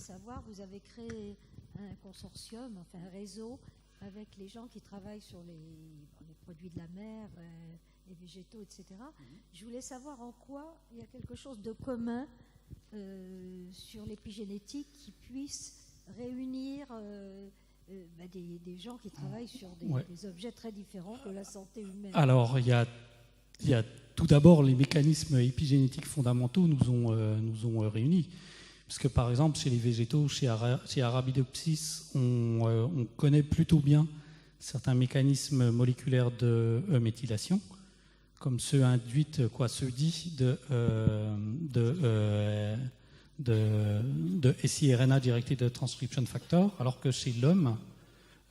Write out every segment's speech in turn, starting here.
savoir, vous avez créé un consortium, enfin un réseau, avec les gens qui travaillent sur les produits de la mer, les végétaux, etc. Je voulais savoir en quoi il y a quelque chose de commun sur l'épigénétique qui puisse réunir des gens qui travaillent sur des objets très différents de la santé humaine. Alors, il y a tout d'abord les mécanismes épigénétiques fondamentaux nous ont réunis. Parce que par exemple, chez les végétaux, chez Arabidopsis, on connaît plutôt bien certains mécanismes moléculaires de méthylation, comme ceux dits de siRNA Directed Transcription Factor, alors que chez l'homme,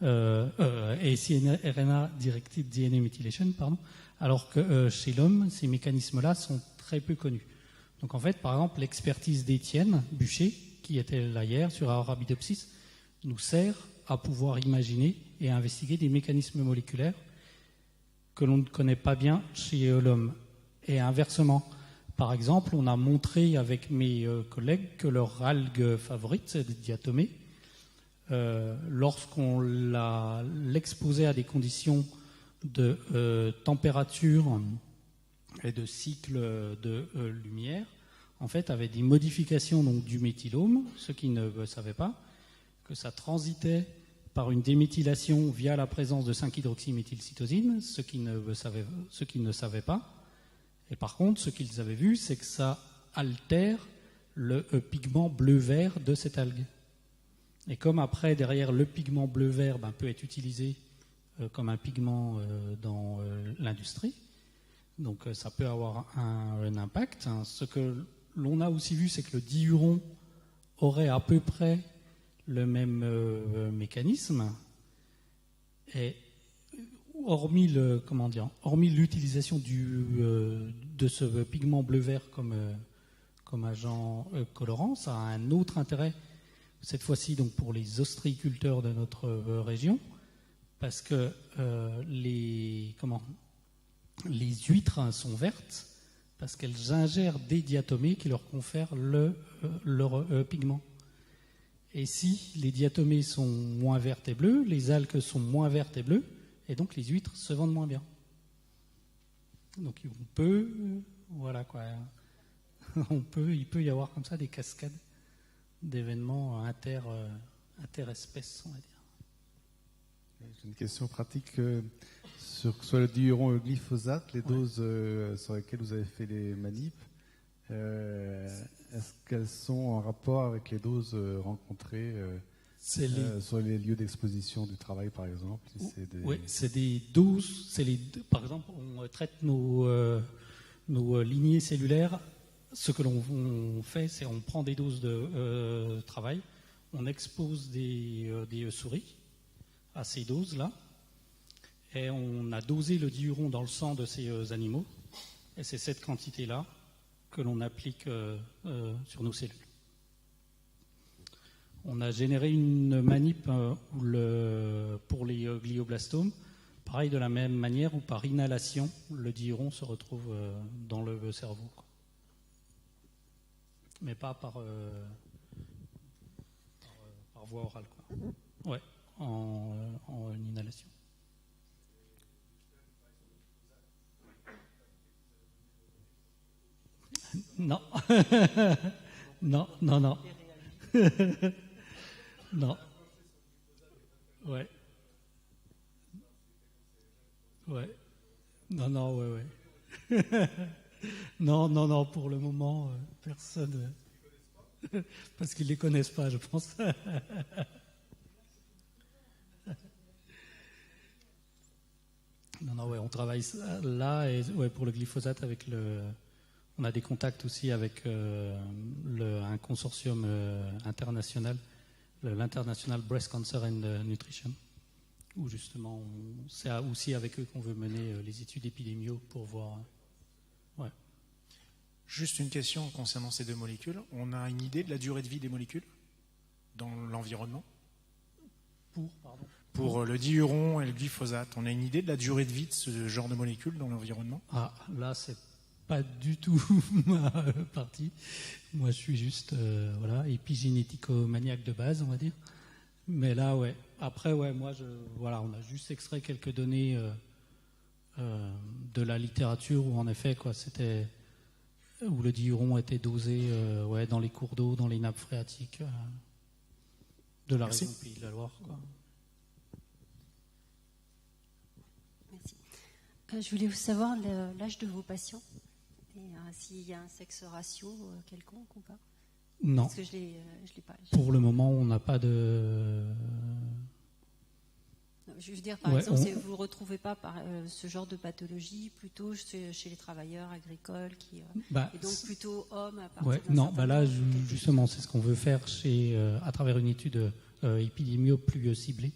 siRNA Directed DNA Methylation, pardon, alors que chez l'homme, ces mécanismes-là sont très peu connus. Donc en fait, par exemple, l'expertise d'Étienne Bûcher, qui était là hier sur Arabidopsis, nous sert à pouvoir imaginer et à investiguer des mécanismes moléculaires que l'on ne connaît pas bien chez l'homme. Et inversement, par exemple, on a montré avec mes collègues que leur algue favorite, c'est le diatomée, lorsqu'on l'exposait à des conditions de température et de cycle de lumière, en fait, avait des modifications donc, du méthylome, ceux qui ne savaient pas, que ça transitait par une déméthylation via la présence de 5-hydroxyméthylcytosine, ceux qui ne savaient pas. Et par contre, ce qu'ils avaient vu, c'est que ça altère le pigment bleu-vert de cette algue. Et comme après, derrière, le pigment bleu-vert peut être utilisé comme un pigment dans l'industrie, donc ça peut avoir un impact. Ce que l'on a aussi vu, c'est que le diuron aurait à peu près le même mécanisme. Et hormis l'utilisation de ce pigment bleu-vert comme agent colorant, ça a un autre intérêt, cette fois-ci donc pour les ostréiculteurs de notre région, parce que les huîtres sont vertes parce qu'elles ingèrent des diatomées qui leur confèrent leur pigment. Et si les diatomées sont moins vertes et bleues, les algues sont moins vertes et bleues, et donc les huîtres se vendent moins bien. Donc il peut y avoir comme ça des cascades d'événements interespèces, on va dire. J'ai une question pratique sur soit le diuron ou le glyphosate, les doses sur lesquelles vous avez fait les manips. Est-ce qu'elles sont en rapport avec les doses rencontrées sur les lieux d'exposition du travail, par exemple? Oui, c'est des doses. Par exemple, on traite nos lignées cellulaires. Ce que l'on fait, c'est on prend des doses de travail, on expose des souris à ces doses-là, et on a dosé le diuron dans le sang de ces animaux, et c'est cette quantité-là que l'on applique sur nos cellules. On a généré une manip pour les glioblastomes, pareil de la même manière où par inhalation, le diuron se retrouve dans le cerveau. Mais pas par voie orale. Ouais, en inhalation. Non. Non. Non. Ouais. Ouais. Non, ouais. Non, pour le moment, personne. Parce qu'ils ne les connaissent pas, je pense. Non, on travaille là, et pour le glyphosate, on a des contacts aussi avec un consortium international, l'International Breast Cancer and Nutrition, où justement, c'est aussi avec eux qu'on veut mener les études épidémiaux pour voir. Ouais. Juste une question concernant ces deux molécules. On a une idée de la durée de vie des molécules dans l'environnement? Pour le diuron et le glyphosate, on a une idée de la durée de vie de ce genre de molécules dans l'environnement? Là, c'est pas du tout ma partie. Moi, je suis juste épigénético-maniaque de base, on va dire. Mais là, ouais. Après, ouais, moi, on a juste extrait quelques données de la littérature où, en effet, quoi, c'était où le diuron était dosé dans les cours d'eau, dans les nappes phréatiques de la région Pays de la Loire, quoi. Merci. Je voulais vous savoir l'âge de vos patients et s'il y a un sexe ratio quelconque ou pas. Non. Parce que je l'ai pas. Pour le moment, on n'a pas de. Je veux dire, par exemple, vous ne retrouvez pas ce genre de pathologie plutôt chez les travailleurs agricoles qui et donc plutôt hommes à partir d'un certain là, âge, justement, c'est ce qu'on veut faire à travers une étude épidémio plus ciblée,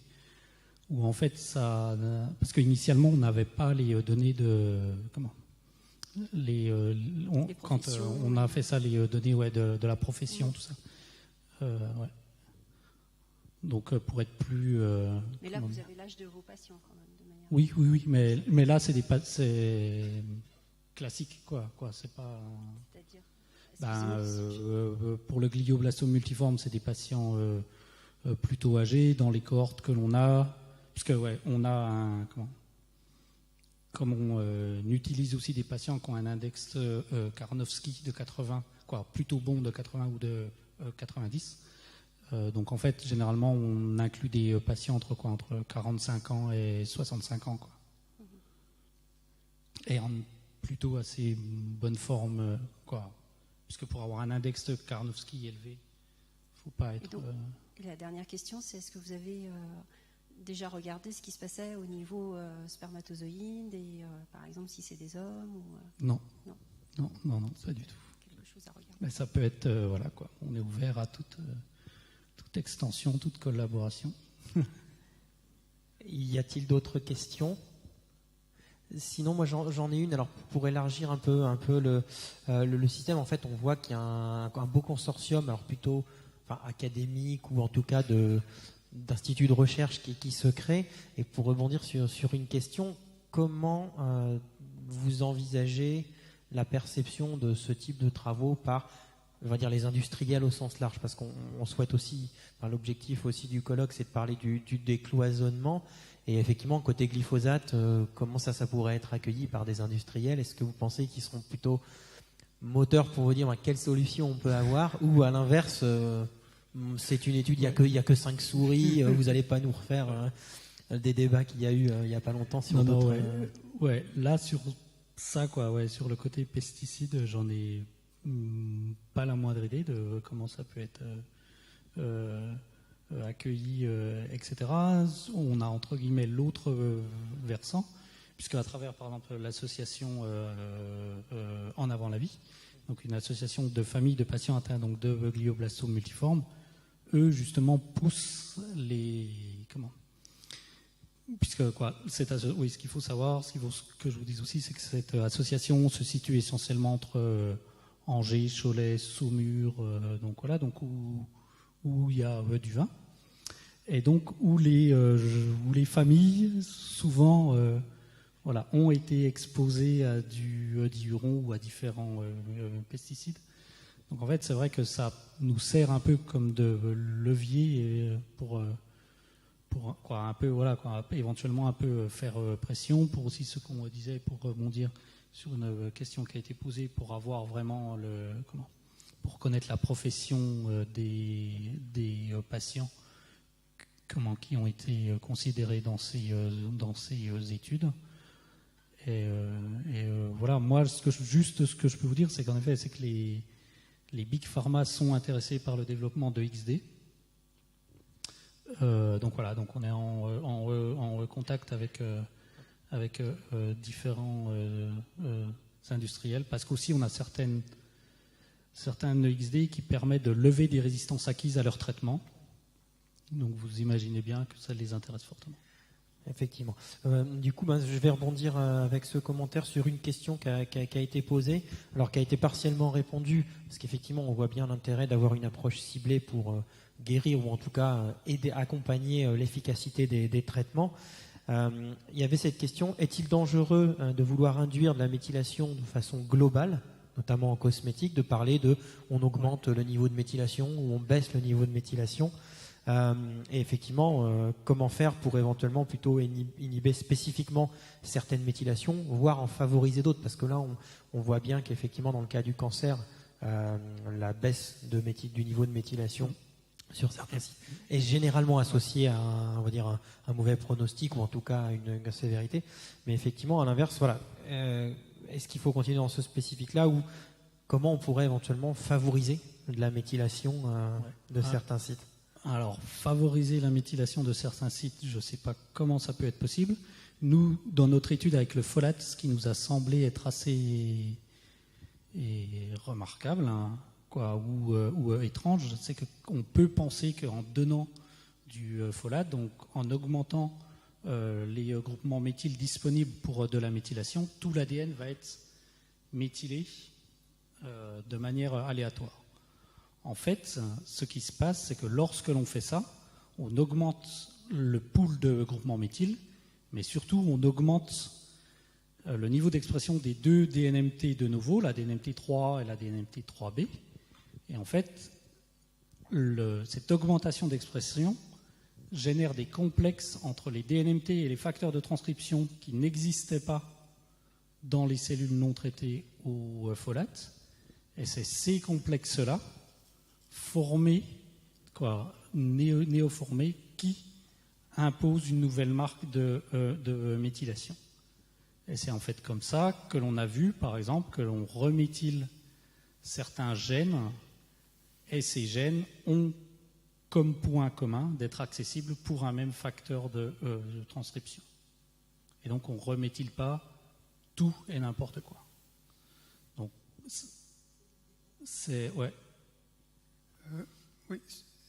où en fait, parce qu'initialement, on n'avait pas les données quand on a fait ça, les données de la profession, tout ça. Donc pour être plus. Mais là, vous avez l'âge de vos patients quand même, de manière. Oui, mais là c'est classique, quoi. C'est pas. C'est-à-dire. Pour le glioblastome multiforme, c'est des patients plutôt âgés dans les cohortes que l'on a, puisque on a comme on utilise aussi des patients qui ont un index Karnofsky de 80, plutôt bon de 80 ou de 90. Donc en fait, généralement, on inclut des patients entre 45 ans et 65 ans, quoi. Et en plutôt assez bonne forme, quoi. Puisque pour avoir un index de Karnofsky élevé, il ne faut pas être. Et la dernière question, c'est est-ce que vous avez déjà regardé ce qui se passait au niveau spermatozoïde et par exemple si c'est des hommes ou, Non, pas du tout. Quelque chose à regarder. Mais ça peut être, quoi. On est ouvert à toute extension, toute collaboration. Y a-t-il d'autres questions? Sinon, moi j'en ai une. Alors pour élargir un peu le système, en fait, on voit qu'il y a un beau consortium, alors plutôt académique ou en tout cas d'instituts de recherche qui se crée. Et pour rebondir sur une question, comment vous envisagez la perception de ce type de travaux par, on va dire, les industriels au sens large, parce qu'on souhaite aussi, l'objectif aussi du colloque, c'est de parler du décloisonnement. Et effectivement, côté glyphosate, comment ça pourrait être accueilli par des industriels? Est-ce que vous pensez qu'ils seront plutôt moteurs pour vous dire quelle solution on peut avoir, ou à l'inverse, c'est une étude, il n'y a que 5 souris, vous n'allez pas nous refaire des débats qu'il y a eu il n'y a pas longtemps sur d'autres... Là, sur ça, sur le côté pesticides, j'en ai pas la moindre idée de comment ça peut être accueilli, etc. On a entre guillemets l'autre versant, puisque à travers par exemple l'association En Avant la Vie, donc une association de familles de patients atteints donc de glioblastome multiforme, eux justement poussent ce qu'il faut savoir, ce que je vous dis aussi, c'est que cette association se situe essentiellement entre Angers, Cholet, Saumur, donc où il y a du vin, et donc où les familles souvent ont été exposées à du diuron ou à différents pesticides. Donc en fait, c'est vrai que ça nous sert un peu comme de levier pour éventuellement un peu faire pression, pour aussi ce qu'on disait, pour rebondir sur une question qui a été posée, pour avoir vraiment pour connaître la profession des patients qui ont été considérés dans ces études. Et moi, ce que je peux vous dire, c'est qu'en effet, c'est que les big pharma sont intéressés par le développement de XD. Donc on est en contact avec différents industriels, parce qu'aussi on a certains XD qui permettent de lever des résistances acquises à leur traitement. Donc vous imaginez bien que ça les intéresse fortement. Effectivement. Du coup, je vais rebondir avec ce commentaire sur une question qui a été posée, alors qui a été partiellement répondue, parce qu'effectivement, on voit bien l'intérêt d'avoir une approche ciblée pour guérir ou en tout cas aider, accompagner l'efficacité des traitements. Il y avait cette question, est-il dangereux de vouloir induire de la méthylation de façon globale, notamment en cosmétique, de parler de on augmente le niveau de méthylation ou on baisse le niveau de méthylation, et effectivement, comment faire pour éventuellement plutôt inhiber spécifiquement certaines méthylations, voire en favoriser d'autres, parce que là on voit bien qu'effectivement dans le cas du cancer, la baisse du niveau de méthylation sur certains sites est généralement associée à on va dire un mauvais pronostic ou en tout cas à une sévérité, mais effectivement à l'inverse, voilà. Est-ce qu'il faut continuer dans ce spécifique-là ou comment on pourrait éventuellement favoriser de la méthylation de certains sites? Alors, favoriser la méthylation de certains sites, je ne sais pas comment ça peut être possible. Nous, dans notre étude avec le folate, ce qui nous a semblé être assez remarquable ou étrange, c'est qu'on peut penser qu'en donnant du folate, donc en augmentant les groupements méthyles disponibles pour de la méthylation, tout l'ADN va être méthylé de manière aléatoire. En fait, ce qui se passe, c'est que lorsque l'on fait ça, on augmente le pool de groupements méthyles, mais surtout on augmente le niveau d'expression des deux DNMT de nouveau, la DNMT3 et la DNMT3B. Et en fait, cette augmentation d'expression génère des complexes entre les DNMT et les facteurs de transcription qui n'existaient pas dans les cellules non traitées au folate. Et c'est ces complexes-là, néoformés, qui imposent une nouvelle marque de méthylation. Et c'est en fait comme ça que l'on a vu, par exemple, que l'on reméthyle certains gènes, et ces gènes ont comme point commun d'être accessibles pour un même facteur de transcription. Et donc on ne reméthyle pas tout et n'importe quoi. Donc c'est... Ouais. Oui,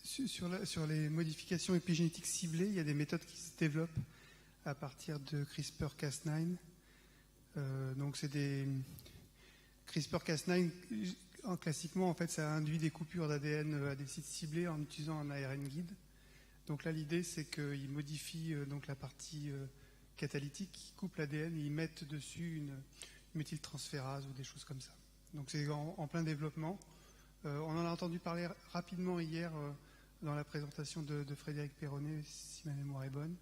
sur les modifications épigénétiques ciblées, il y a des méthodes qui se développent à partir de CRISPR-Cas9. Donc c'est des CRISPR-Cas9, classiquement en fait ça induit des coupures d'ADN à des sites ciblés en utilisant un ARN guide. Donc là l'idée c'est qu'ils modifient donc la partie catalytique qui coupe l'ADN et ils mettent dessus une méthyltransférase ou des choses comme ça. Donc c'est en plein développement. On en a entendu parler rapidement hier dans la présentation de Frédéric Perronnet, si ma mémoire est bonne,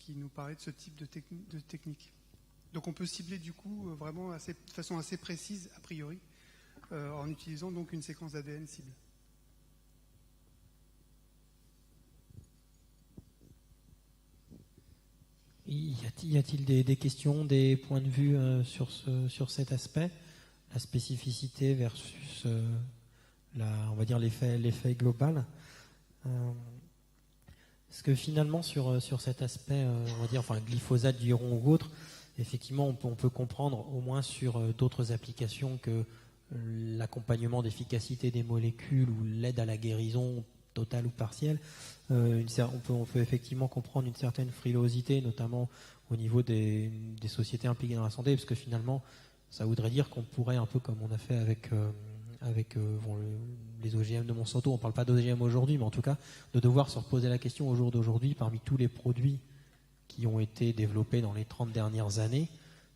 qui nous parlait de ce type de technique. Donc on peut cibler du coup vraiment de façon assez précise, a priori, en utilisant donc une séquence d'ADN cible. Y a-t-il des questions, des points de vue sur cet aspect, la spécificité versus on va dire l'effet global? Parce que finalement sur cet aspect, on va dire, enfin glyphosate, Duron ou autre, effectivement on peut comprendre au moins sur d'autres applications que l'accompagnement d'efficacité des molécules ou l'aide à la guérison totale ou partielle. On peut effectivement comprendre une certaine frilosité, notamment au niveau des sociétés impliquées dans la santé, parce que finalement ça voudrait dire qu'on pourrait, un peu comme on a fait avec les OGM de Monsanto, on ne parle pas d'OGM aujourd'hui, mais en tout cas de devoir se reposer la question au jour d'aujourd'hui, parmi tous les produits qui ont été développés dans les 30 dernières années,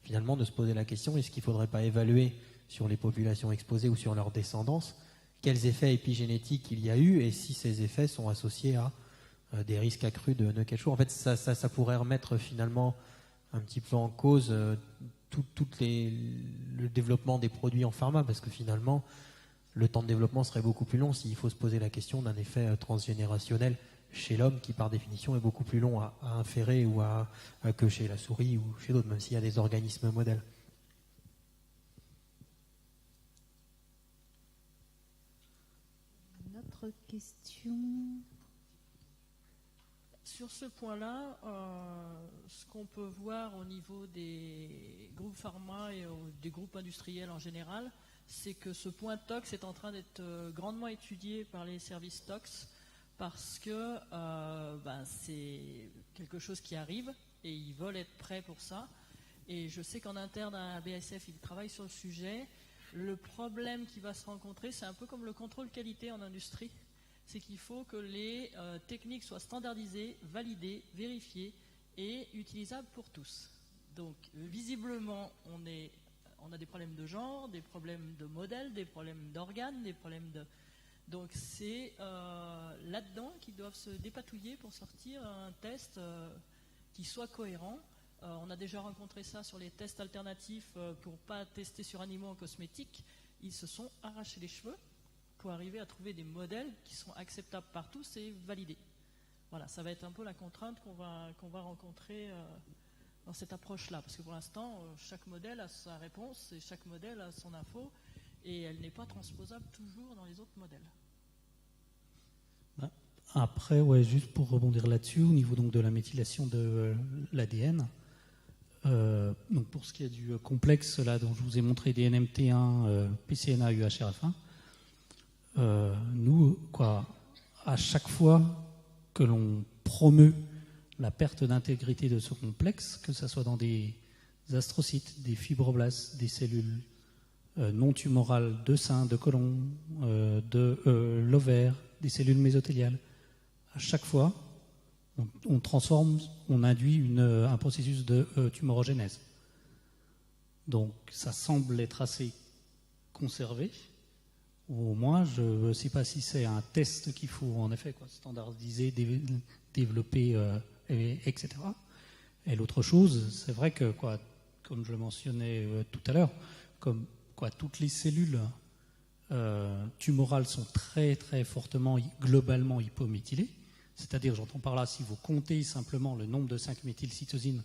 finalement de se poser la question, est-ce qu'il ne faudrait pas évaluer sur les populations exposées ou sur leur descendance quels effets épigénétiques il y a eu et si ces effets sont associés à des risques accrus de quelque-chose. En fait, ça pourrait remettre finalement un petit peu en cause le développement des produits en pharma, parce que finalement le temps de développement serait beaucoup plus long s'il faut se poser la question d'un effet transgénérationnel chez l'homme qui par définition est beaucoup plus long à inférer que chez la souris ou chez d'autres, même s'il y a des organismes modèles. Une autre question. Sur ce point-là, ce qu'on peut voir au niveau des groupes pharma et des groupes industriels en général, c'est que ce point tox est en train d'être grandement étudié par les services tox parce que c'est quelque chose qui arrive et ils veulent être prêts pour ça. Et je sais qu'en interne à BASF, ils travaillent sur le sujet. Le problème qui va se rencontrer, c'est un peu comme le contrôle qualité en industrie. C'est qu'il faut que les techniques soient standardisées, validées, vérifiées et utilisable pour tous. Donc visiblement, on a des problèmes de genre, des problèmes de modèles, des problèmes d'organes, des problèmes de... Donc c'est là-dedans qu'ils doivent se dépatouiller pour sortir un test qui soit cohérent. On a déjà rencontré ça sur les tests alternatifs pour ne pas tester sur animaux en cosmétique. Ils se sont arrachés les cheveux pour arriver à trouver des modèles qui sont acceptables par tous et validés. Voilà, ça va être un peu la contrainte qu'on va rencontrer dans cette approche-là. Parce que pour l'instant, chaque modèle a sa réponse et chaque modèle a son info et elle n'est pas transposable toujours dans les autres modèles. Après, ouais, juste pour rebondir là-dessus, au niveau donc de la méthylation de l'ADN, donc pour ce qui est du complexe là dont je vous ai montré DNMT1, PCNA, UHRF1, nous, à chaque fois que l'on promeut la perte d'intégrité de ce complexe, que ce soit dans des astrocytes, des fibroblastes, des cellules non tumorales de sein, de côlon, de l'ovaire, des cellules mésothéliales, à chaque fois, on transforme, on induit un processus de tumorogénèse. Donc ça semble être assez conservé. Au moins, je ne sais pas si c'est un test qu'il faut en effet standardiser, développer, etc. Et l'autre chose, c'est vrai que, comme je le mentionnais tout à l'heure, comme toutes les cellules tumorales sont très très fortement globalement hypométhylées, c'est-à-dire, j'entends par là, si vous comptez simplement le nombre de 5-méthylcytosine,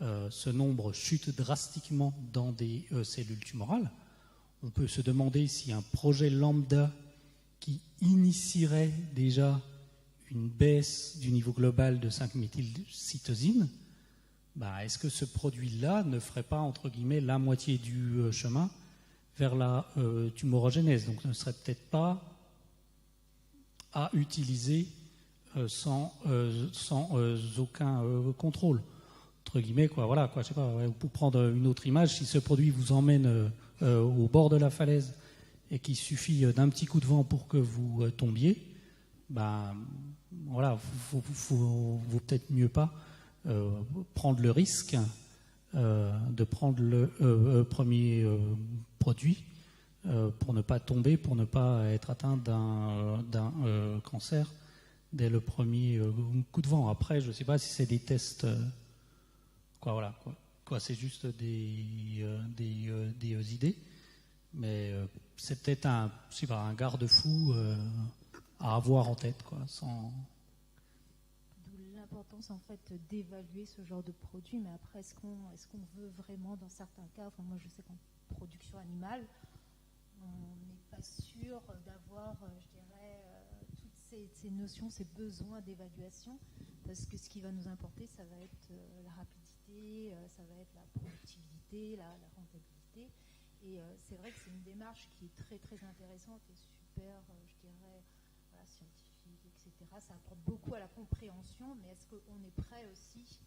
ce nombre chute drastiquement dans des cellules tumorales. On peut se demander si un projet lambda qui initierait déjà une baisse du niveau global de 5-méthylcytosine, est-ce que ce produit-là ne ferait pas, entre guillemets, la moitié du chemin vers la tumorogénèse? Donc, ce ne serait peut-être pas à utiliser sans aucun contrôle. Entre guillemets, je sais pas, pour prendre une autre image, si ce produit vous emmène au bord de la falaise et qu'il suffit d'un petit coup de vent pour que vous tombiez, vaut peut-être mieux pas prendre le risque de prendre le premier produit pour ne pas tomber, pour ne pas être atteint d'un cancer dès le premier coup de vent. Après, je ne sais pas si c'est des tests, c'est juste des idées, mais c'est peut-être un garde-fou à avoir en tête, D'où l'importance en fait d'évaluer ce genre de produit. Mais après, est-ce qu'on veut vraiment, dans certains cas, moi je sais qu'en production animale, on n'est pas sûr d'avoir, toutes ces notions, ces besoins d'évaluation, parce que ce qui va nous importer, ça va être la rapidité, ça va être la productivité, la rentabilité. Et c'est vrai que c'est une démarche qui est très très intéressante et super, scientifique, etc. Ça apporte beaucoup à la compréhension, mais est-ce qu'on est prêt aussi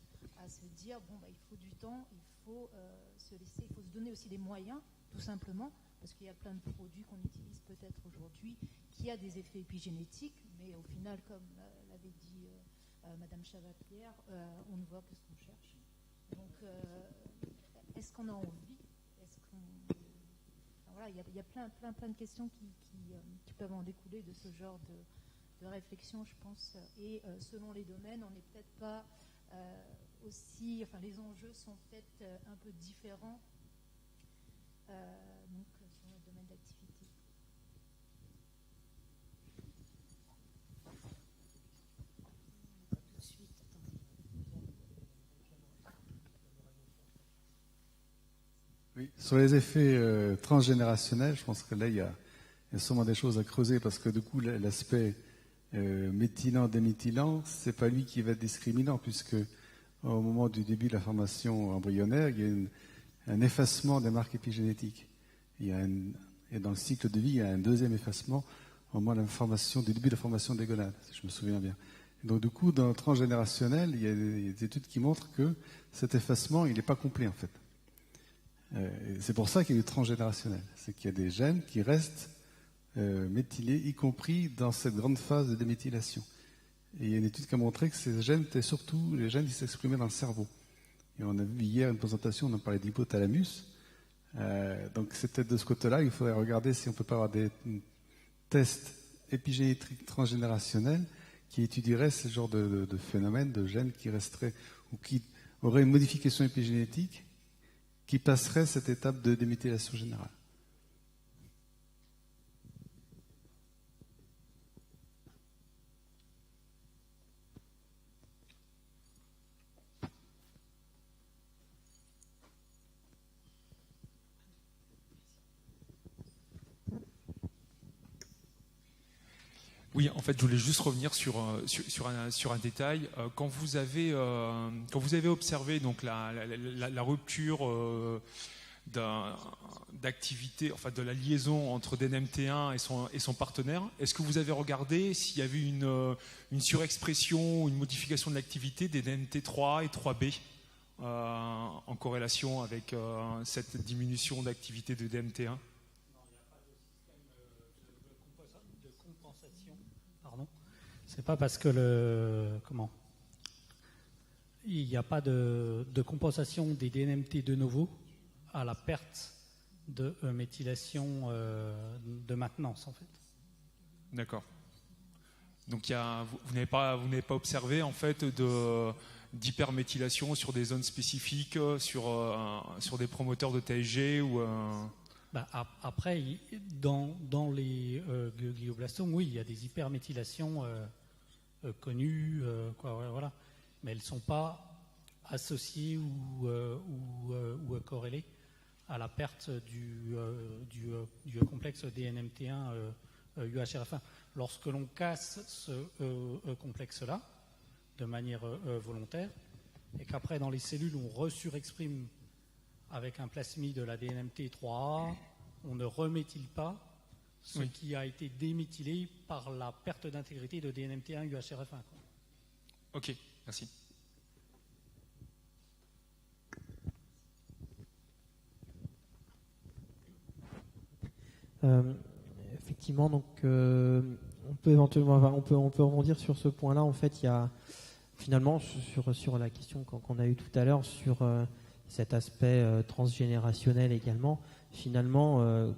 à se dire, il faut du temps, il faut se donner aussi des moyens, tout simplement, parce qu'il y a plein de produits qu'on utilise peut-être aujourd'hui qui a des effets épigénétiques, mais au final, comme l'avait dit Madame Chavatière, on ne voit que ce qu'on cherche. Donc, est-ce qu'on a envie? Il y a plein de questions qui peuvent en découler de ce genre de réflexion, je pense. Et selon les domaines, on n'est peut-être pas aussi... les enjeux sont peut-être un peu différents donc, sur notre domaine d'activité. Tout de suite, Oui, sur les effets transgénérationnels, je pense que là, il y a sûrement des choses à creuser parce que du coup, l'aspect méthylant, déméthylant, c'est pas lui qui va être discriminant puisque au moment du début de la formation embryonnaire, il y a un effacement des marques épigénétiques. Et dans le cycle de vie, il y a un deuxième effacement au moment du début de la formation des gonades, si je me souviens bien. Et donc du coup, dans le transgénérationnel, il y a des études qui montrent que cet effacement, il n'est pas complet en fait. C'est pour ça qu'il y a du transgénérationnel. C'est qu'il y a des gènes qui restent méthylés, y compris dans cette grande phase de déméthylation. Et il y a une étude qui a montré que ces gènes étaient surtout les gènes qui s'exprimaient dans le cerveau. Et on a vu hier une présentation, on en parlait d'hypothalamus. Donc c'est peut-être de ce côté-là, il faudrait regarder si on ne peut pas avoir des tests épigénétiques transgénérationnels qui étudieraient ce genre de phénomène de gènes qui resteraient ou qui auraient une modification épigénétique qui passerait cette étape de déméthylation générale. Oui, en fait, je voulais juste revenir sur un détail. Quand vous avez observé donc la rupture d'activité, enfin de la liaison entre DNMT1 et son partenaire, est-ce que vous avez regardé s'il y avait une surexpression, une modification de l'activité des DNMT3 et 3B en corrélation avec cette diminution d'activité de DNMT1? C'est pas parce que il n'y a pas de compensation des DNMT de nouveau à la perte de méthylation de maintenance en fait. D'accord. Donc vous n'avez pas observé en fait d'hyperméthylation sur des zones spécifiques, sur des promoteurs de TSG ou après, dans les glioblastomes, oui, il y a des hyperméthylations connues, voilà. Mais elles ne sont pas associées ou corrélées à la perte du complexe DNMT1 UHRF1. Lorsque l'on casse ce complexe-là, de manière volontaire, et qu'après, dans les cellules, on resurexprime avec un plasmide de la DNMT3A, on ne reméthyle pas ce qui a été déméthylé par la perte d'intégrité de DNMT1 UHRF1. Ok, merci. Effectivement, donc on peut éventuellement, on peut rebondir sur ce point-là. En fait, il y a finalement sur la question qu'on a eue tout à l'heure sur cet aspect transgénérationnel également. Finalement,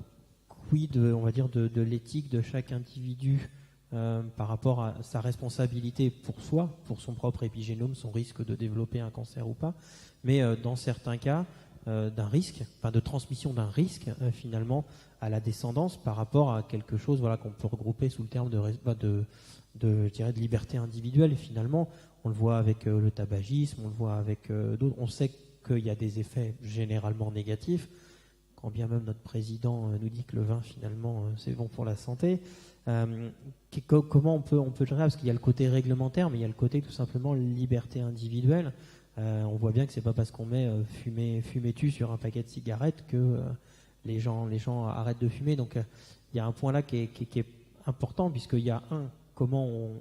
quid, on va dire, de l'éthique de chaque individu par rapport à sa responsabilité pour soi, pour son propre épigénome, son risque de développer un cancer ou pas, mais dans certains cas, d'un risque, enfin de transmission d'un risque finalement à la descendance par rapport à quelque chose, voilà, qu'on peut regrouper sous le terme je dirais de liberté individuelle. Et finalement, on le voit avec le tabagisme, on le voit avec d'autres. On sait qu'il y a des effets généralement négatifs, quand bien même notre président nous dit que le vin finalement c'est bon pour la santé. Comment on peut le gérer, parce qu'il y a le côté réglementaire, mais il y a le côté tout simplement liberté individuelle. On voit bien que c'est pas parce qu'on met fumez-tu sur un paquet de cigarettes que les gens arrêtent de fumer. Donc il y a un point là qui est important, puisqu'il y a comment on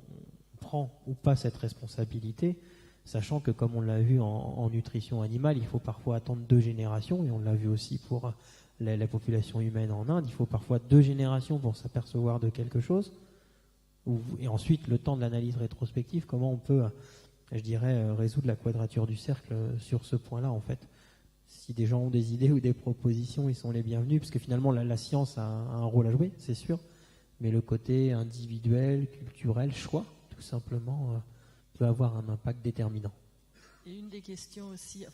prend ou pas cette responsabilité, sachant que comme on l'a vu en nutrition animale, il faut parfois attendre 2 générations, et on l'a vu aussi pour la population humaine en Inde, il faut parfois 2 générations pour s'apercevoir de quelque chose, et ensuite le temps de l'analyse rétrospective, comment on peut, je dirais, résoudre la quadrature du cercle sur ce point-là en fait. Si des gens ont des idées ou des propositions, ils sont les bienvenus, parce que finalement la science a un rôle à jouer, c'est sûr, mais le côté individuel, culturel, choix, tout simplement, peut avoir un impact déterminant. Et une des questions aussi,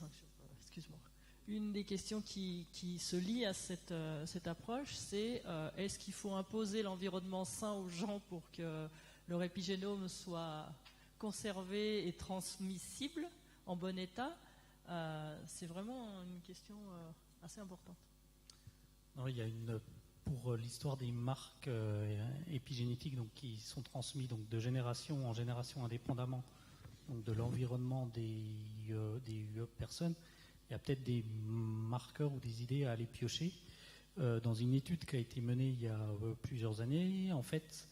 une des questions qui se lie à cette approche, c'est est-ce qu'il faut imposer l'environnement sain aux gens pour que leur épigénome soit conservé et transmissible en bon état? C'est vraiment une question assez importante. Non, il y a pour l'histoire des marques épigénétiques donc, qui sont transmises donc, de génération en génération indépendamment donc, de l'environnement des personnes, il y a peut-être des marqueurs ou des idées à aller piocher. Dans une étude qui a été menée il y a plusieurs années, en fait,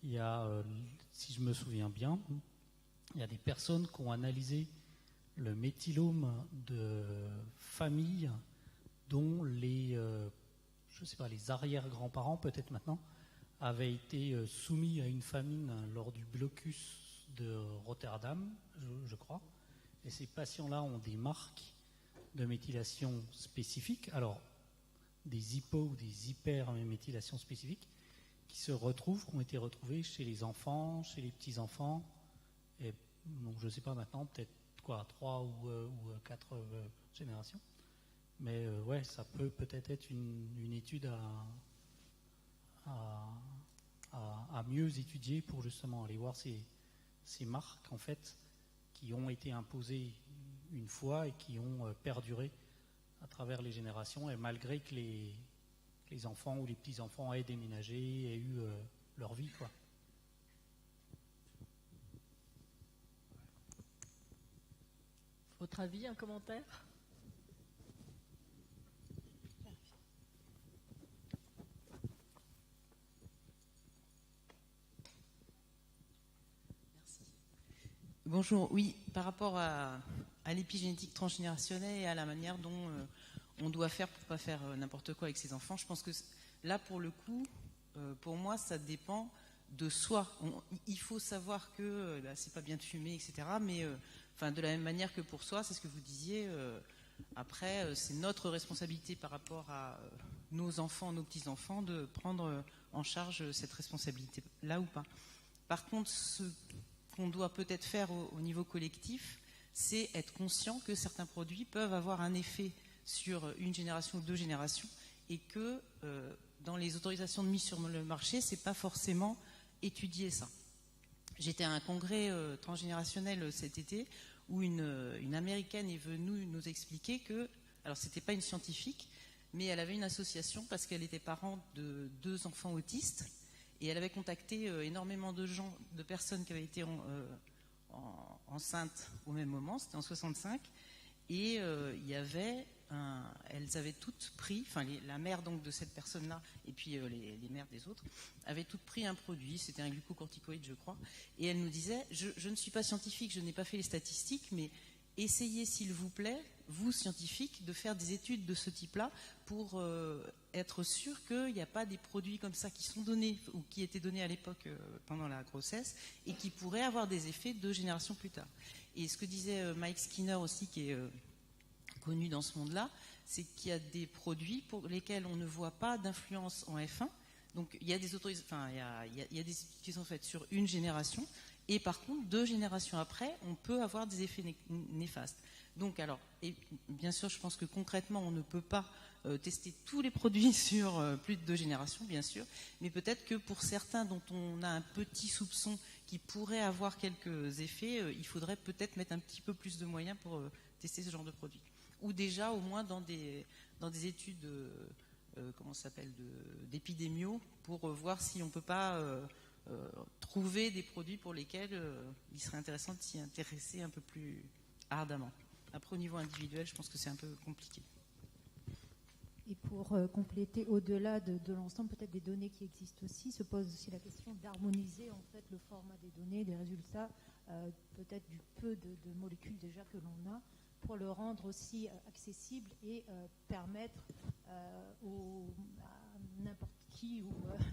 il y a, si je me souviens bien, il y a des personnes qui ont analysé le méthylome de familles dont les arrière-grands-parents, peut-être maintenant, avaient été soumis à une famine lors du blocus de Rotterdam, je crois. Et ces patients-là ont des marques de méthylation spécifiques. Alors, des hypo ou des hyperméthylations spécifiques qui ont été retrouvées chez les enfants, chez les petits-enfants. Et donc, je ne sais pas maintenant, peut-être 3 ou 4 générations. Mais ouais, ça peut peut-être être une étude à mieux étudier pour justement aller voir ces marques en fait qui ont été imposées une fois et qui ont perduré à travers les générations, et malgré que les enfants ou les petits-enfants aient déménagé, aient eu leur vie, quoi. Votre avis, un commentaire ? Bonjour, oui, par rapport à l'épigénétique transgénérationnelle et à la manière dont on doit faire pour ne pas faire n'importe quoi avec ses enfants, je pense que là, pour le coup, pour moi, ça dépend de soi. Il faut savoir que c'est pas bien de fumer, etc. Mais de la même manière que pour soi, c'est ce que vous disiez, après, c'est notre responsabilité par rapport à nos enfants, nos petits-enfants, de prendre en charge cette responsabilité-là ou pas. Par contre, ce qu'on doit peut-être faire au niveau collectif, c'est être conscient que certains produits peuvent avoir un effet sur une génération ou 2 générations, et que dans les autorisations de mise sur le marché, c'est pas forcément étudier ça. J'étais à un congrès transgénérationnel cet été où une Américaine est venue nous expliquer que, alors c'était pas une scientifique, mais elle avait une association parce qu'elle était parent de 2 enfants autistes, et elle avait contacté énormément de personnes qui avaient été enceintes au même moment, c'était en 65, et il y avait elles avaient toutes pris, la mère donc de cette personne-là et puis les mères des autres avaient toutes pris un produit, c'était un glucocorticoïde je crois, et elle nous disait je ne suis pas scientifique, je n'ai pas fait les statistiques, mais essayez s'il vous plaît, vous scientifiques, de faire des études de ce type-là pour être sûr qu'il n'y a pas des produits comme ça qui sont donnés ou qui étaient donnés à l'époque pendant la grossesse et qui pourraient avoir des effets 2 générations plus tard. Et ce que disait Mike Skinner aussi, qui est connu dans ce monde-là, c'est qu'il y a des produits pour lesquels on ne voit pas d'influence en F1. Donc il y a des il y a des études qui sont faites sur une génération, et par contre 2 générations après, on peut avoir des effets néfastes. Donc alors, et bien sûr, je pense que concrètement, on ne peut pas tester tous les produits sur plus de 2 générations, bien sûr, mais peut-être que pour certains dont on a un petit soupçon qui pourraient avoir quelques effets, il faudrait peut-être mettre un petit peu plus de moyens pour tester ce genre de produit. Ou déjà, au moins, dans des études d'épidémios, pour voir si on ne peut pas trouver des produits pour lesquels il serait intéressant de s'y intéresser un peu plus ardemment. Après, au niveau individuel, je pense que c'est un peu compliqué. Et pour compléter, au-delà de l'ensemble peut-être des données qui existent aussi, se pose aussi la question d'harmoniser en fait le format des données, des résultats, peut-être du peu de molécules déjà que l'on a, pour le rendre aussi accessible et permettre à n'importe qui, ou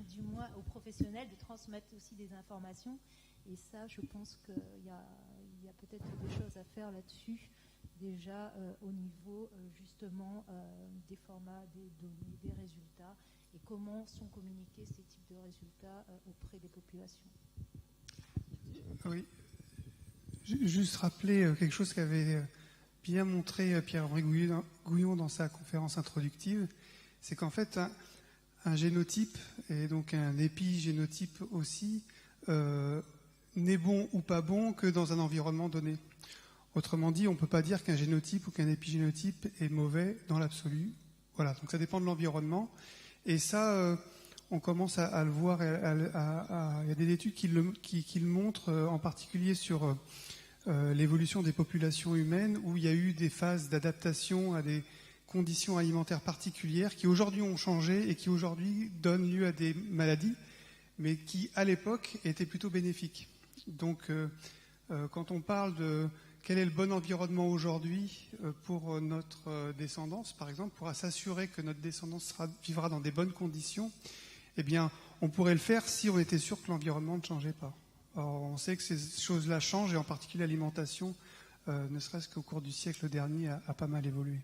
du moins aux professionnels, de transmettre aussi des informations. Et ça, je pense qu'il y a peut-être des choses à faire là-dessus, déjà au niveau justement des formats, des données, des résultats, et comment sont communiqués ces types de résultats auprès des populations. Oui, juste rappeler quelque chose qu'avait bien montré Pierre-Henri Gouillon dans sa conférence introductive, c'est qu'en fait un génotype, et donc un épigénotype aussi, n'est bon ou pas bon que dans un environnement donné. Autrement dit, on ne peut pas dire qu'un génotype ou qu'un épigénotype est mauvais dans l'absolu. Voilà, donc ça dépend de l'environnement. Et ça, on commence à le voir. Il y a des études qui le montrent, en particulier sur l'évolution des populations humaines, où il y a eu des phases d'adaptation à des conditions alimentaires particulières qui aujourd'hui ont changé et qui aujourd'hui donnent lieu à des maladies, mais qui à l'époque étaient plutôt bénéfiques. Donc quand on parle de quel est le bon environnement aujourd'hui pour notre descendance, par exemple, pour s'assurer que notre descendance vivra dans des bonnes conditions, eh bien, on pourrait le faire si on était sûr que l'environnement ne changeait pas. Or, on sait que ces choses-là changent, et en particulier l'alimentation, ne serait-ce qu'au cours du siècle dernier, a pas mal évolué.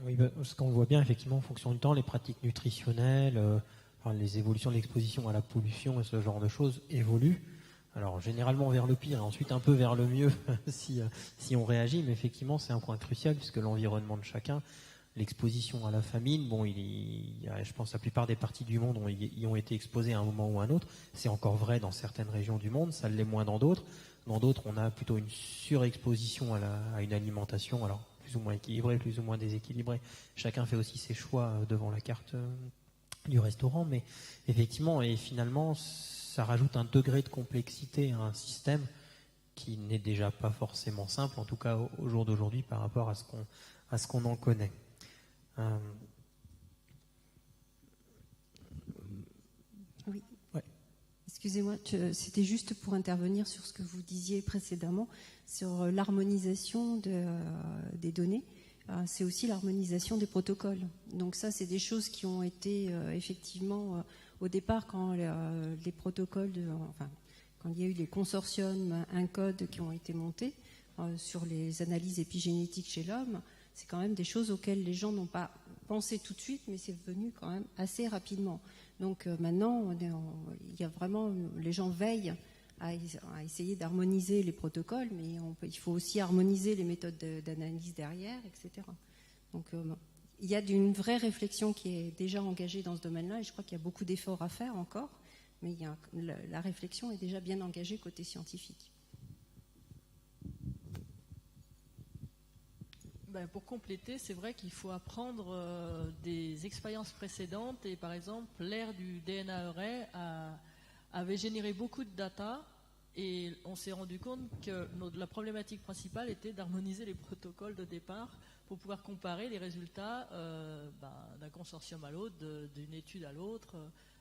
Oui, ce qu'on voit bien, effectivement, en fonction du temps, les pratiques nutritionnelles, les évolutions de l'exposition à la pollution et ce genre de choses évoluent. Alors, généralement vers le pire, et ensuite un peu vers le mieux si on réagit, mais effectivement, c'est un point crucial, puisque l'environnement de chacun, l'exposition à la famine, je pense que la plupart des parties du monde y ont été exposées à un moment ou à un autre. C'est encore vrai dans certaines régions du monde, ça l'est moins dans d'autres. Dans d'autres, on a plutôt une surexposition à une alimentation, alors plus ou moins équilibrée, plus ou moins déséquilibrée. Chacun fait aussi ses choix devant la carte du restaurant, mais effectivement, et finalement, ça rajoute un degré de complexité à un système qui n'est déjà pas forcément simple, en tout cas au jour d'aujourd'hui, par rapport à ce qu'on en connaît. Oui. Ouais. Excusez-moi, c'était juste pour intervenir sur ce que vous disiez précédemment, sur l'harmonisation des données. C'est aussi l'harmonisation des protocoles. Donc ça, c'est des choses qui ont été effectivement, au départ, quand les protocoles, quand il y a eu les consortiums, un code qui ont été montés sur les analyses épigénétiques chez l'homme, c'est quand même des choses auxquelles les gens n'ont pas pensé tout de suite, mais c'est venu quand même assez rapidement. Donc maintenant, il y a vraiment, les gens veillent à essayer d'harmoniser les protocoles, mais il faut aussi harmoniser les méthodes d'analyse derrière, etc. Donc il y a une vraie réflexion qui est déjà engagée dans ce domaine-là, et je crois qu'il y a beaucoup d'efforts à faire encore, mais la réflexion est déjà bien engagée côté scientifique. Pour compléter, c'est vrai qu'il faut apprendre des expériences précédentes, et par exemple, l'ère du DNA-array avait généré beaucoup de data, et on s'est rendu compte que la problématique principale était d'harmoniser les protocoles de départ pour pouvoir comparer les résultats d'un consortium à l'autre, d'une étude à l'autre,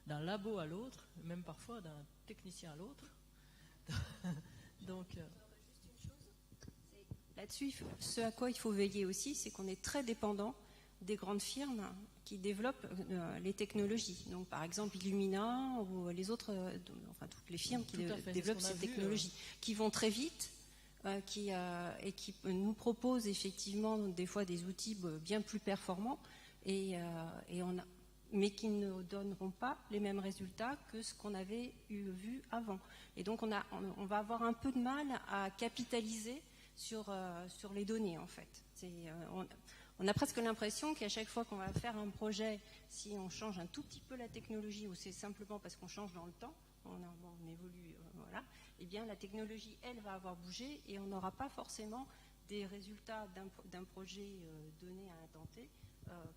d'un labo à l'autre, même parfois d'un technicien à l'autre. Donc... Là-dessus, ce à quoi il faut veiller aussi, c'est qu'on est très dépendant des grandes firmes qui développent les technologies. Donc, par exemple, Illumina ou les autres, toutes les firmes qui développent ces technologies, qui vont très vite et qui nous proposent effectivement des fois des outils bien plus performants, mais qui ne donneront pas les mêmes résultats que ce qu'on avait vu avant. Et donc, on va avoir un peu de mal à capitaliser sur les données, en fait. On a presque l'impression qu'à chaque fois qu'on va faire un projet, si on change un tout petit peu la technologie, ou c'est simplement parce qu'on change dans le temps, on évolue, voilà, eh bien la technologie, elle, va avoir bougé, et on n'aura pas forcément des résultats d'un projet donné à un temps T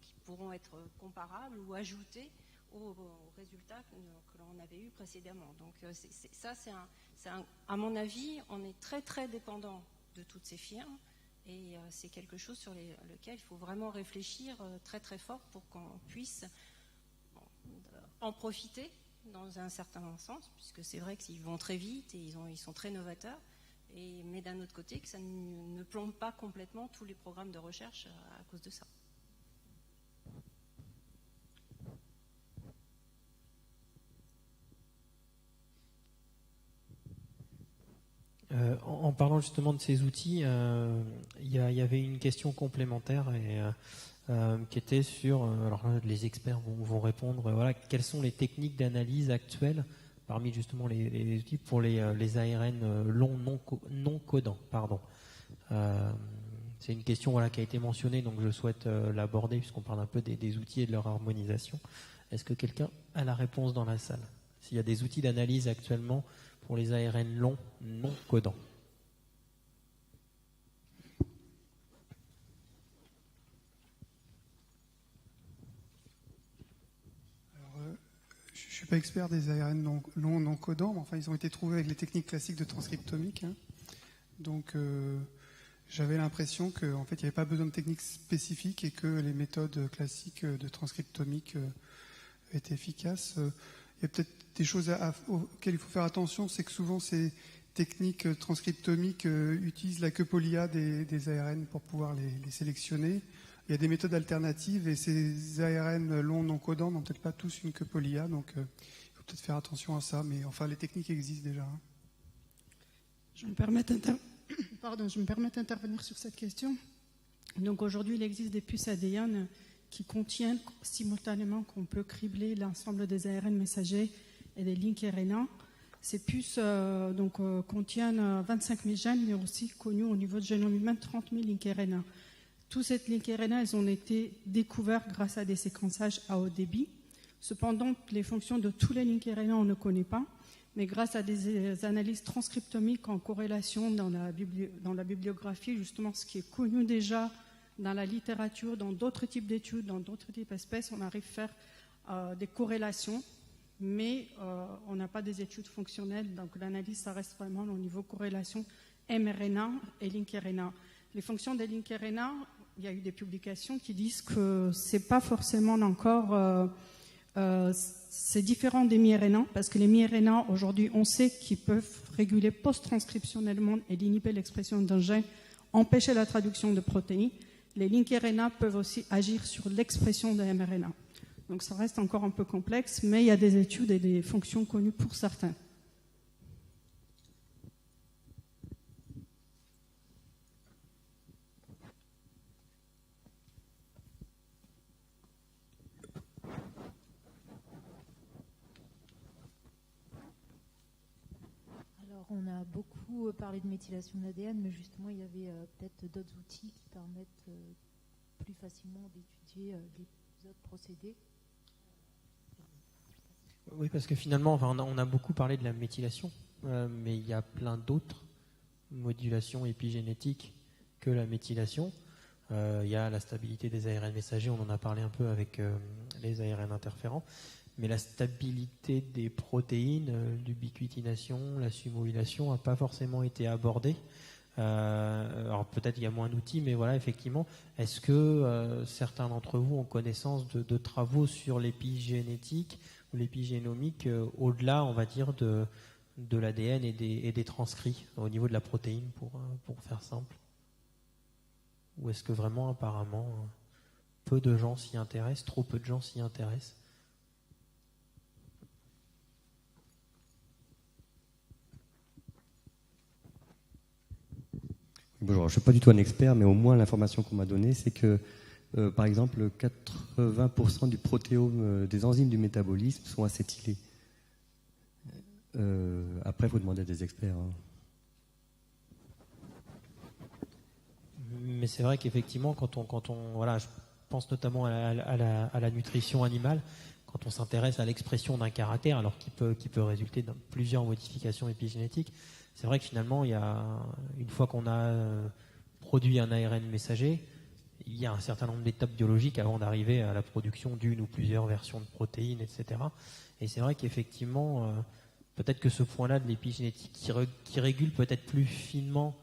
qui pourront être comparables ou ajoutés aux résultats que l'on avait eu précédemment. Donc à mon avis, on est très très dépendant de toutes ces firmes, et c'est quelque chose sur lequel il faut vraiment réfléchir très très fort pour qu'on puisse en profiter dans un certain sens, puisque c'est vrai qu'ils vont très vite et ils sont très novateurs, mais d'un autre côté que ça ne plombe pas complètement tous les programmes de recherche à cause de ça. En parlant justement de ces outils, il y avait une question complémentaire qui était sur, alors là, les experts vont répondre, voilà, quelles sont les techniques d'analyse actuelles parmi justement les outils pour les ARN longs non codants, pardon. C'est une question qui a été mentionnée, donc je souhaite l'aborder puisqu'on parle un peu des outils et de leur harmonisation. Est-ce que quelqu'un a la réponse dans la salle? S'il y a des outils d'analyse actuellement pour les ARN longs non codants. Je ne suis pas expert des ARN longs non codants, mais enfin ils ont été trouvés avec les techniques classiques de transcriptomique. Donc j'avais l'impression qu'en fait il n'y avait pas besoin de techniques spécifiques et que les méthodes classiques de transcriptomique étaient efficaces. Il y a peut-être des choses auxquelles il faut faire attention, c'est que souvent ces techniques transcriptomiques utilisent la queue-polia des ARN pour pouvoir les sélectionner. Il y a des méthodes alternatives et ces ARN longs non codants n'ont peut-être pas tous une queue-polia, donc il faut peut-être faire attention à ça, mais enfin les techniques existent déjà. Je me permets d'intervenir sur cette question. Donc aujourd'hui, il existe des puces ADN qui contiennent simultanément qu'on peut cribler l'ensemble des ARN messagers et des lignes RNA. Ces puces contiennent 25 000 gènes, mais aussi connus au niveau du génome humain 30 000 lignes RNA. Toutes ces lignes RNA, elles ont été découvertes grâce à des séquençages à haut débit. Cependant, les fonctions de tous les lignes RNA, on ne connaît pas, mais grâce à des analyses transcriptomiques en corrélation dans la bibliographie, justement ce qui est connu déjà dans la littérature, dans d'autres types d'études, dans d'autres types d'espèces, on arrive à faire des corrélations, mais on n'a pas des études fonctionnelles, donc l'analyse, ça reste vraiment au niveau corrélation mRNA et link RNA. Les fonctions des link RNA, il y a eu des publications qui disent que c'est pas forcément encore... c'est différent des miRNA, parce que les miRNA, aujourd'hui, on sait qu'ils peuvent réguler post-transcriptionnellement et inhiber l'expression d'un gène, empêcher la traduction de protéines. Les links RNA peuvent aussi agir sur l'expression de mRNA. Donc ça reste encore un peu complexe, mais il y a des études et des fonctions connues pour certains. On a beaucoup parlé de méthylation de l'ADN, mais justement, il y avait peut-être d'autres outils qui permettent plus facilement d'étudier les autres procédés. Oui, parce que finalement, on a beaucoup parlé de la méthylation, mais il y a plein d'autres modulations épigénétiques que la méthylation. Il y a la stabilité des ARN messagers, on en a parlé un peu avec les ARN interférents. Mais la stabilité des protéines, l'ubiquitination, la sumolylation n'a pas forcément été abordée. Alors peut-être il y a moins d'outils, mais voilà, effectivement, est-ce que certains d'entre vous ont connaissance de travaux sur l'épigénétique ou l'épigénomique au-delà, on va dire, de l'ADN et des transcrits au niveau de la protéine, pour faire simple? Ou est-ce que vraiment, apparemment, peu de gens s'y intéressent, trop peu de gens s'y intéressent? Bonjour, je ne suis pas du tout un expert, mais au moins l'information qu'on m'a donnée, c'est que, par exemple, 80% du protéome des enzymes du métabolisme sont acétylés. Après, il faut demander à des experts. Hein. Mais c'est vrai qu'effectivement, quand on voilà, je pense notamment à la nutrition animale, quand on s'intéresse à l'expression d'un caractère, alors qui peut résulter de plusieurs modifications épigénétiques, c'est vrai que finalement, une fois qu'on a produit un ARN messager, il y a un certain nombre d'étapes biologiques avant d'arriver à la production d'une ou plusieurs versions de protéines, etc. Et c'est vrai qu'effectivement, peut-être que ce point-là de l'épigénétique qui régule peut-être plus finement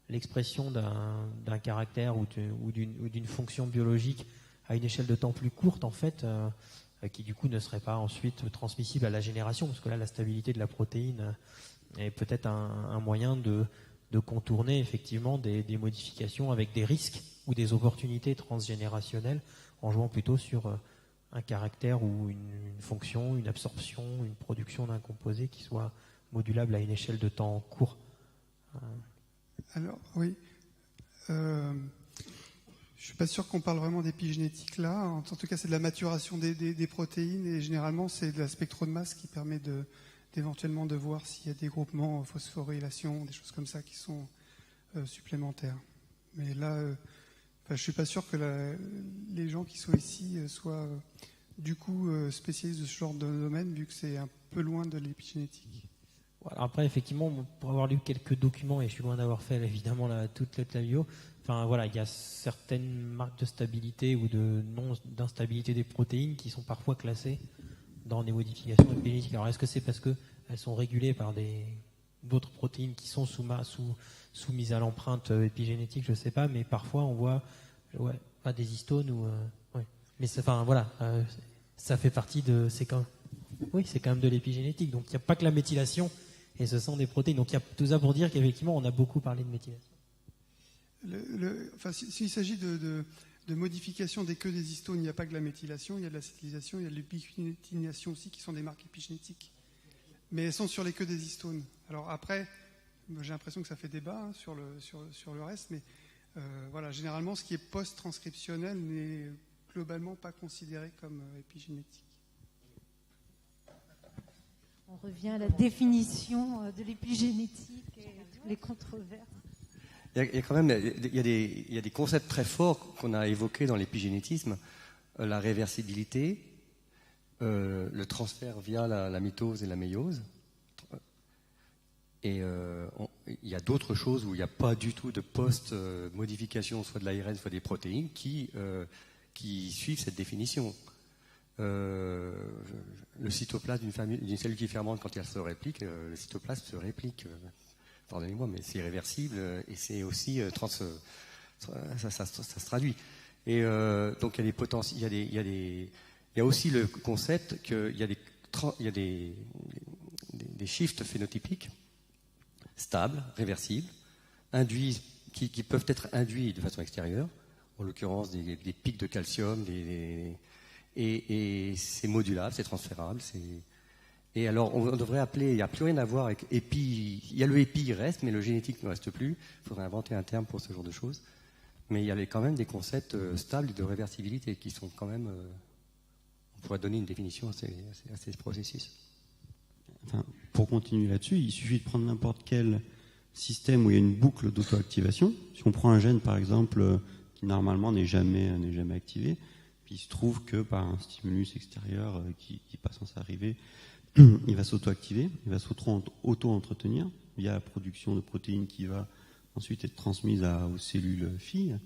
l'expression d'un caractère ou d'une fonction biologique à une échelle de temps plus courte, en fait, qui du coup ne serait pas ensuite transmissible à la génération, parce que là, la stabilité de la protéine est peut-être un moyen de contourner effectivement des modifications avec des risques ou des opportunités transgénérationnelles en jouant plutôt sur un caractère ou une fonction, une absorption, une production d'un composé qui soit modulable à une échelle de temps court. Alors, oui. Je ne suis pas sûr qu'on parle vraiment d'épigénétique là. En tout cas, c'est de la maturation des protéines et généralement, c'est de la spectromasse qui permet d'éventuellement de voir s'il y a des groupements phosphorylation, des choses comme ça qui sont supplémentaires. Mais là, je ne suis pas sûr que les gens qui sont ici soient du coup spécialistes de ce genre de domaine, vu que c'est un peu loin de l'épigénétique. Voilà, après, effectivement, pour avoir lu quelques documents, et je suis loin d'avoir fait évidemment toute la bio, enfin voilà, il y a certaines marques de stabilité ou de d'instabilité des protéines qui sont parfois classées dans des modifications épigénétiques. Alors, est-ce que c'est parce qu'elles sont régulées par d'autres protéines qui sont soumises à l'empreinte épigénétique? Je ne sais pas, mais parfois on voit pas des histones ou mais ça fait partie de c'est quand même de l'épigénétique. Donc il n'y a pas que la méthylation et ce sont des protéines. Donc il y a tout ça pour dire qu'effectivement on a beaucoup parlé de méthylation. S'il s'agit de modification des queues des histones. Il n'y a pas que la méthylation, il y a de l'acétylation, il y a de l'ubiquitination aussi, qui sont des marques épigénétiques. Mais elles sont sur les queues des histones. Alors après, j'ai l'impression que ça fait débat sur le reste, mais voilà, généralement, ce qui est post-transcriptionnel n'est globalement pas considéré comme épigénétique. On revient à la définition de l'épigénétique et toutes les controverses. Il y a quand même il y a des concepts très forts qu'on a évoqués dans l'épigénétisme, la réversibilité, le transfert via la mitose et la méiose. Et il y a d'autres choses où il n'y a pas du tout de post-modification, soit de l'ARN, soit des protéines, qui suivent cette définition. Le cytoplasme d'une cellule qui fermente, quand elle se réplique, le cytoplasme se réplique. Pardonnez-moi, mais c'est irréversible et c'est aussi ça se traduit. Et donc il y a des potentiels, il y a aussi le concept qu'il y a des shifts phénotypiques stables, réversibles, induits, qui peuvent être induits de façon extérieure, en l'occurrence des pics de calcium, et c'est modulable, c'est transférable, et alors on devrait appeler, il n'y a plus rien à voir avec épi, il y a le épi, il reste, mais le génétique ne reste plus, il faudrait inventer un terme pour ce genre de choses, mais il y avait quand même des concepts stables de réversibilité qui sont quand même, on pourrait donner une définition à ces processus. Enfin, pour continuer là-dessus, il suffit de prendre n'importe quel système où il y a une boucle d'auto-activation. Si on prend un gène, par exemple, qui normalement n'est jamais activé, puis il se trouve que par un stimulus extérieur qui n'est pas censé arriver, il va s'auto-activer, il va s'auto-entretenir via la production de protéines qui va ensuite être transmise aux cellules filles.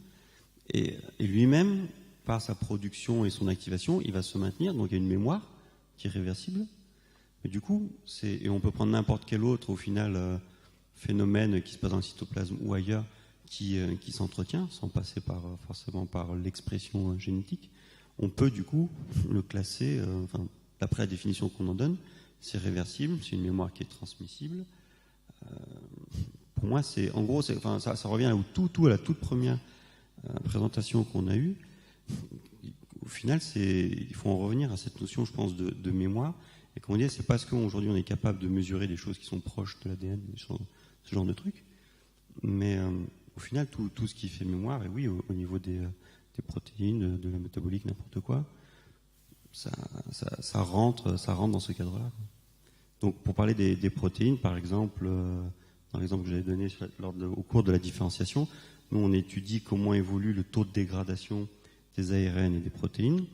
Et lui-même, par sa production et son activation, il va se maintenir. Donc il y a une mémoire qui est réversible. Mais du coup, et on peut prendre n'importe quel autre, au final, phénomène qui se passe dans le cytoplasme ou ailleurs, qui s'entretient, sans passer forcément par l'expression génétique. On peut du coup le classer, d'après la définition qu'on en donne, c'est réversible, c'est une mémoire qui est transmissible. Pour moi, ça revient à la toute première présentation qu'on a eue. Au final, il faut en revenir à cette notion, je pense, de mémoire. Et comme on dit, c'est parce qu'aujourd'hui on est capable de mesurer des choses qui sont proches de l'ADN, ce genre de trucs. Mais au final, tout ce qui fait mémoire, et oui, au niveau des protéines, de la métabolique, n'importe quoi, ça rentre dans ce cadre-là. Donc, pour parler des protéines, par exemple, dans l'exemple que j'avais donné au cours de la différenciation, nous, on étudie comment évolue le taux de dégradation des ARN et des protéines.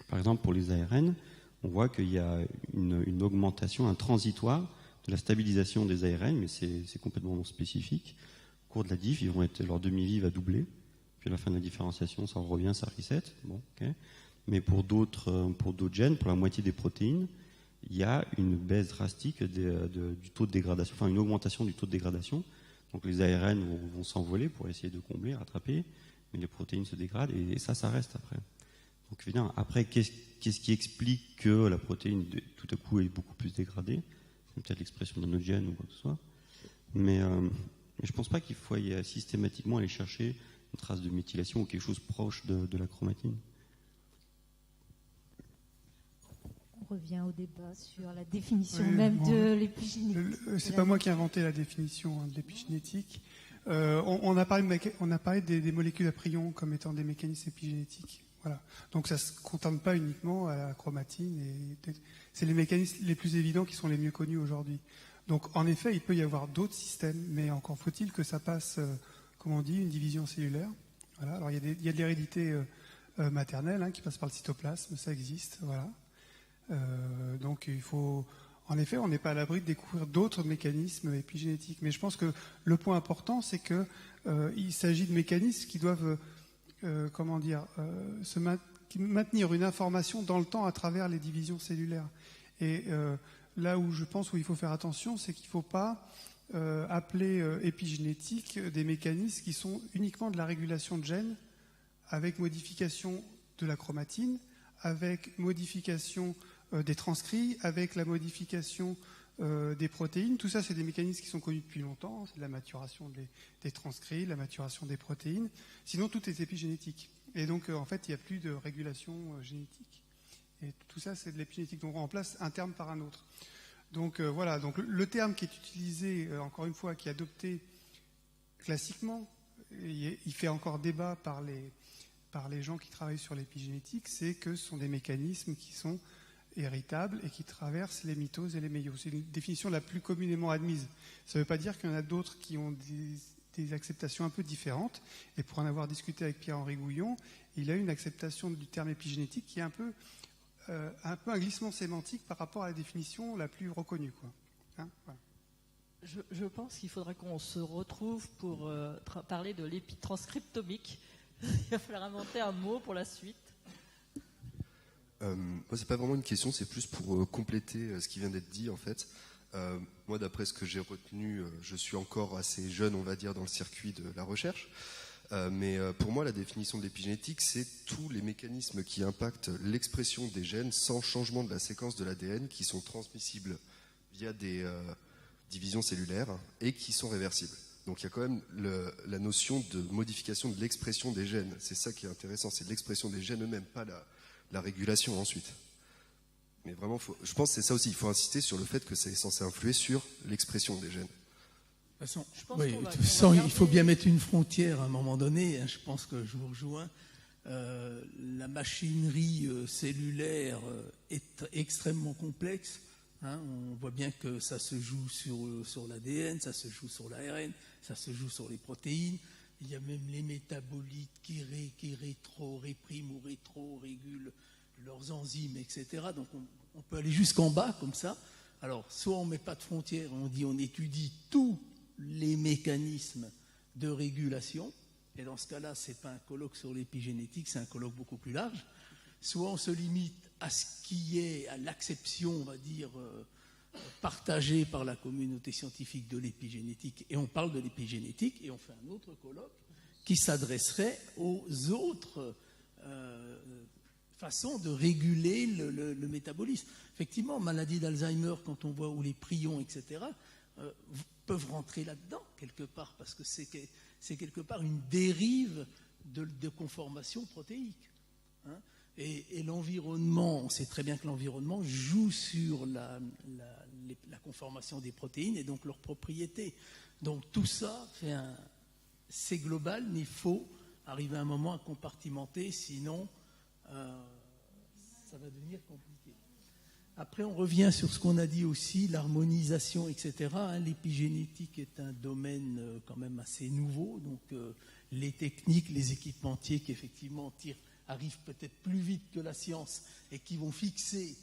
Par exemple, pour les ARN, on voit qu'il y a une augmentation, un transitoire de la stabilisation des ARN, mais c'est complètement non spécifique. Au cours de la diff, leur demi-vie va doubler. Puis à la fin de la différenciation, ça revient, ça reset. Bon, okay. Mais pour d'autres gènes, pour la moitié des protéines, il y a une baisse drastique du taux de dégradation, enfin une augmentation du taux de dégradation. Donc les ARN vont s'envoler pour essayer de combler, rattraper, mais les protéines se dégradent et ça reste après. Donc évidemment, après, qu'est-ce qui explique que la protéine tout à coup est beaucoup plus dégradée? C'est peut-être l'expression d'un autre gène ou quoi que ce soit. Mais je ne pense pas qu'il faut systématiquement aller chercher une trace de méthylation ou quelque chose proche de la chromatine. On revient au débat sur la définition de l'épigénétique. C'est pas moi qui ai inventé la définition de l'épigénétique. On a parlé des molécules à prions comme étant des mécanismes épigénétiques. Voilà. Donc ça ne se contente pas uniquement à la chromatine. C'est les mécanismes les plus évidents qui sont les mieux connus aujourd'hui. Donc en effet, il peut y avoir d'autres systèmes, mais encore faut-il que ça passe, comme on dit, une division cellulaire. Voilà. Alors il y a de l'hérédité maternelle qui passe par le cytoplasme, ça existe. Voilà. Donc il faut... En effet, on n'est pas à l'abri de découvrir d'autres mécanismes épigénétiques. Mais je pense que le point important, c'est qu'il s'agit de mécanismes qui doivent maintenir une information dans le temps à travers les divisions cellulaires. Et là où je pense où il faut faire attention, c'est qu'il ne faut pas appeler épigénétique des mécanismes qui sont uniquement de la régulation de gènes avec modification de la chromatine, avec modification des transcrits, avec la modification des protéines. Tout ça, c'est des mécanismes qui sont connus depuis longtemps. C'est la maturation des transcrits, la maturation des protéines. Sinon, tout est épigénétique. Et donc, en fait, il n'y a plus de régulation génétique. Et tout ça, c'est de l'épigénétique. Donc, on remplace un terme par un autre. Donc, voilà. Donc, le terme qui est utilisé, encore une fois, qui est adopté classiquement, il fait encore débat par les gens qui travaillent sur l'épigénétique, c'est que ce sont des mécanismes qui sont héritables et qui traversent les mitoses et les méioses. C'est une définition la plus communément admise. Ça ne veut pas dire qu'il y en a d'autres qui ont des acceptations un peu différentes. Et pour en avoir discuté avec Pierre-Henri Gouillon, il a une acceptation du terme épigénétique qui est un peu un glissement sémantique par rapport à la définition la plus reconnue, quoi. Hein, voilà. Je pense qu'il faudra qu'on se retrouve pour parler de l'épitranscriptomique. Il va falloir inventer un mot pour la suite. Moi, c'est pas vraiment une question, c'est plus pour compléter ce qui vient d'être dit, en fait. Moi, d'après ce que j'ai retenu, je suis encore assez jeune, on va dire, dans le circuit de la recherche. Mais pour moi, la définition de l'épigénétique, c'est tous les mécanismes qui impactent l'expression des gènes sans changement de la séquence de l'ADN, qui sont transmissibles via des divisions cellulaires et qui sont réversibles. Donc il y a quand même la notion de modification de l'expression des gènes. C'est ça qui est intéressant, c'est l'expression des gènes eux-mêmes, pas la régulation ensuite. Mais vraiment, je pense que c'est ça aussi, il faut insister sur le fait que c'est censé influer sur l'expression des gènes. De toute façon, il faut bien mettre une frontière à un moment donné. Je pense que je vous rejoins. La machinerie cellulaire est extrêmement complexe. On voit bien que ça se joue sur l'ADN, ça se joue sur l'ARN, ça se joue sur les protéines. Il y a même les métabolites qui répriment ou rétro-régulent leurs enzymes, etc. Donc on peut aller jusqu'en bas comme ça. Alors, soit on ne met pas de frontières, on dit on étudie tous les mécanismes de régulation, et dans ce cas-là, ce n'est pas un colloque sur l'épigénétique, c'est un colloque beaucoup plus large. Soit on se limite à ce qui est à l'acception, on va dire, partagée par la communauté scientifique de l'épigénétique, et on parle de l'épigénétique, et on fait un autre colloque qui s'adresserait aux autres façons de réguler le métabolisme. Effectivement, maladie d'Alzheimer, quand on voit, ou les prions, etc., peuvent rentrer là-dedans, quelque part, parce que c'est quelque part une dérive de conformation protéique. Et l'environnement, on sait très bien que l'environnement joue sur la conformation des protéines et donc leurs propriétés. Donc tout ça, c'est global, mais il faut arriver à un moment à compartimenter, sinon ça va devenir compliqué. Après, on revient sur ce qu'on a dit aussi, l'harmonisation, etc. L'épigénétique est un domaine quand même assez nouveau, donc les techniques, les équipementiers qui effectivement arrivent peut-être plus vite que la science et qui vont fixer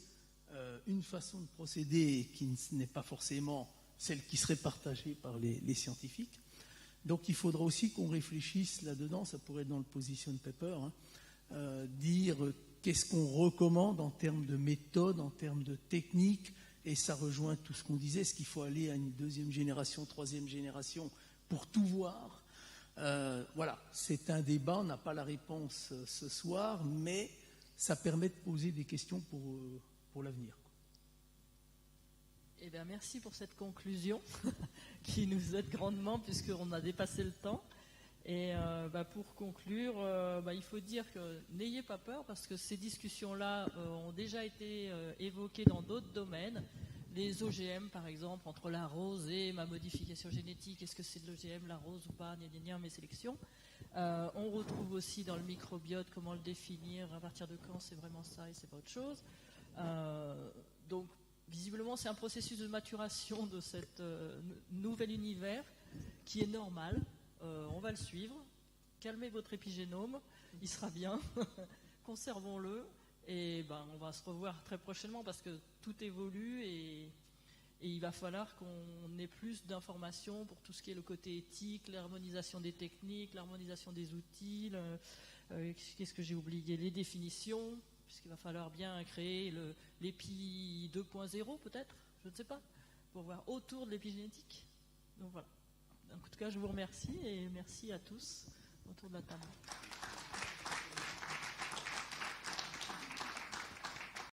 une façon de procéder qui n'est pas forcément celle qui serait partagée par les scientifiques. Donc il faudra aussi qu'on réfléchisse là-dedans, ça pourrait être dans le position paper, dire qu'est-ce qu'on recommande en termes de méthode, en termes de technique, et ça rejoint tout ce qu'on disait, est-ce qu'il faut aller à une deuxième génération, troisième génération pour tout voir? Voilà, c'est un débat, on n'a pas la réponse ce soir, mais ça permet de poser des questions pour l'avenir. Eh bien, merci pour cette conclusion qui nous aide grandement puisqu'on a dépassé le temps. Et pour conclure, il faut dire que n'ayez pas peur parce que ces discussions-là ont déjà été évoquées dans d'autres domaines. Les OGM, par exemple, entre la rose et ma modification génétique, est-ce que c'est de l'OGM, la rose ou pas, mes sélections. On retrouve aussi dans le microbiote comment le définir, à partir de quand c'est vraiment ça et c'est pas autre chose. Donc, visiblement, c'est un processus de maturation de cet nouvel univers qui est normal. On va le suivre. Calmez votre épigénome, il sera bien. Conservons-le. Et on va se revoir très prochainement parce que tout évolue et il va falloir qu'on ait plus d'informations pour tout ce qui est le côté éthique, l'harmonisation des techniques, l'harmonisation des outils, qu'est-ce que j'ai oublié, les définitions, puisqu'il va falloir bien créer l'épi 2.0 peut-être, je ne sais pas, pour voir autour de l'épigénétique. Donc voilà. En tout cas, je vous remercie et merci à tous autour de la table.